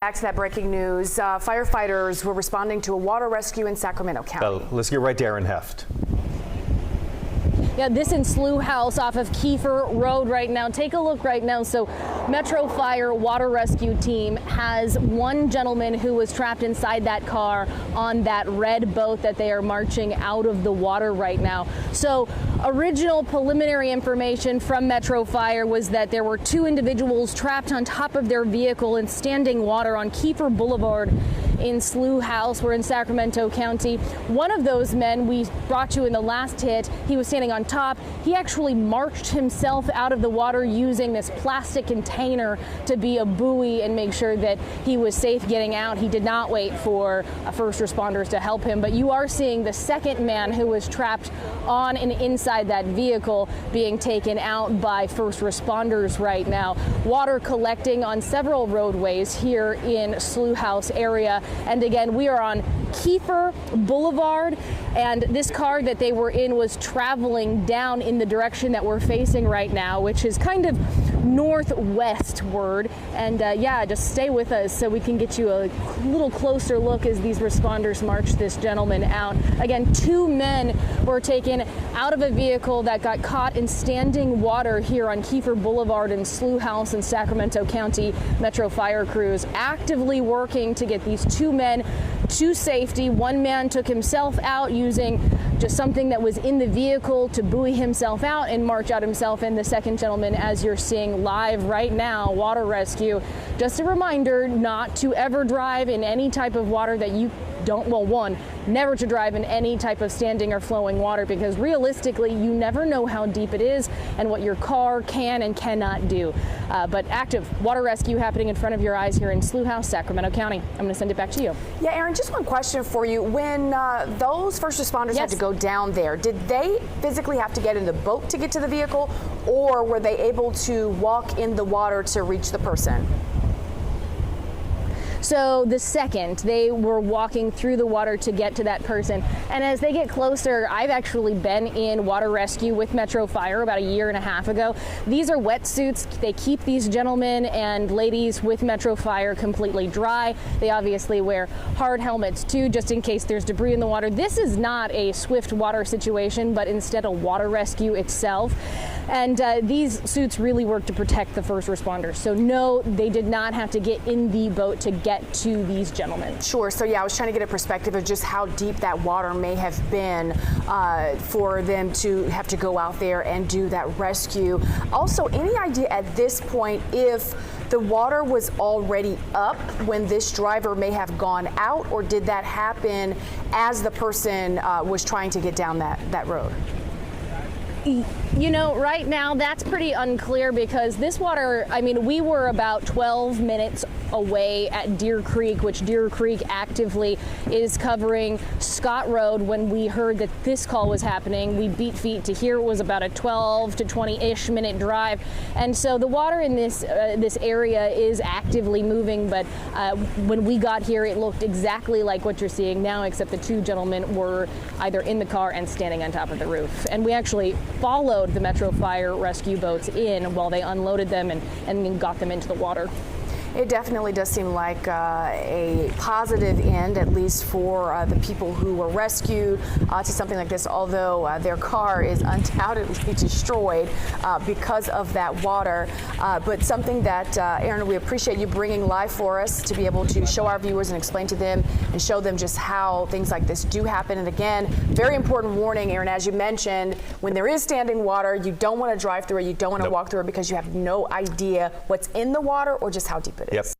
Back to that breaking news. Firefighters were responding to a water rescue in Sacramento County. Let's get right to Aaron Heft. Yeah, this in Slough House off of Kiefer Road right now. Take a look right now. So Metro Fire water rescue team has one gentleman who was trapped inside that car on that red boat that they are marching out of the water right now. So original preliminary information from Metro Fire was that there were two individuals trapped on top of their vehicle in standing water on Kiefer Boulevard in Slough House. We're in Sacramento County. One of those men we brought you in the last hit, he was standing on top. He actually marched himself out of the water using this plastic container to be a buoy and make sure that he was safe getting out. He did not wait for first responders to help him, but you are seeing the second man who was trapped on and inside that vehicle being taken out by first responders right now. Water collecting on several roadways here in Slough House area. And again, we are on Kiefer Boulevard, and this car that they were in was traveling down in the direction that we're facing right now, which is kind of northwestward. And yeah, just stay with us so we can get you a little closer look as these responders march this gentleman out. Again, two men were taken out of a vehicle that got caught in standing water here on Kiefer Boulevard in Slough House in Sacramento County. Metro Fire crews actively working to get these two men to safety. One man took himself out using just something that was in the vehicle to buoy himself out and march out himself. And the second gentleman, as you're seeing live right now, water rescue. Just a reminder not to ever drive in any type of water that you don't, well, one, never to drive in any type of standing or flowing water, because realistically, you never know how deep it is and what your car can and cannot do. But active water rescue happening in front of your eyes here in Slough House, Sacramento County. I'm going to send it back to you. Yeah, Aaron, just one question for you. When those first responders had to go down there, did they physically have to get in the boat to get to the vehicle, or were they able to walk in the water to reach the person? So the second, they were walking through the water to get to that person. And as they get closer, I've actually been in water rescue with Metro Fire about a year and a half ago. These are wetsuits. They keep these gentlemen and ladies with Metro Fire completely dry. They obviously wear hard helmets too, just in case there's debris in the water. This is not a swift water situation, but instead a water rescue itself. And these suits really work to protect the first responders. So no, they did not have to get in the boat to get to these gentlemen. Sure. So yeah, I was trying to get a perspective of just how deep that water may have been for them to have to go out there and do that rescue. Also, any idea at this point if the water was already up when this driver may have gone out, or did that happen as the person was trying to get down that road? You know, right now that's pretty unclear, because this water, I mean, we were about 12 minutes away at Deer Creek, which Deer Creek actively is covering Scott Road. When we heard that this call was happening, we beat feet to here. It was about a 12 to 20-ish minute drive. And so the water in this area is actively moving, but when we got here, it looked exactly like what you're seeing now, except the two gentlemen were either in the car and standing on top of the roof. And we actually followed the Metro Fire rescue boats in while they unloaded them and got them into the water. It definitely does seem like a positive end, at least for the people who were rescued to something like this, although their car is undoubtedly destroyed because of that water. But something that, Aaron, we appreciate you bringing live for us to be able to show our viewers and explain to them and show them just how things like this do happen. And again, very important warning, Aaron, as you mentioned, when there is standing water, you don't want to drive through it, you don't want to walk through it, because you have no idea what's in the water or just how deep it is. Yep.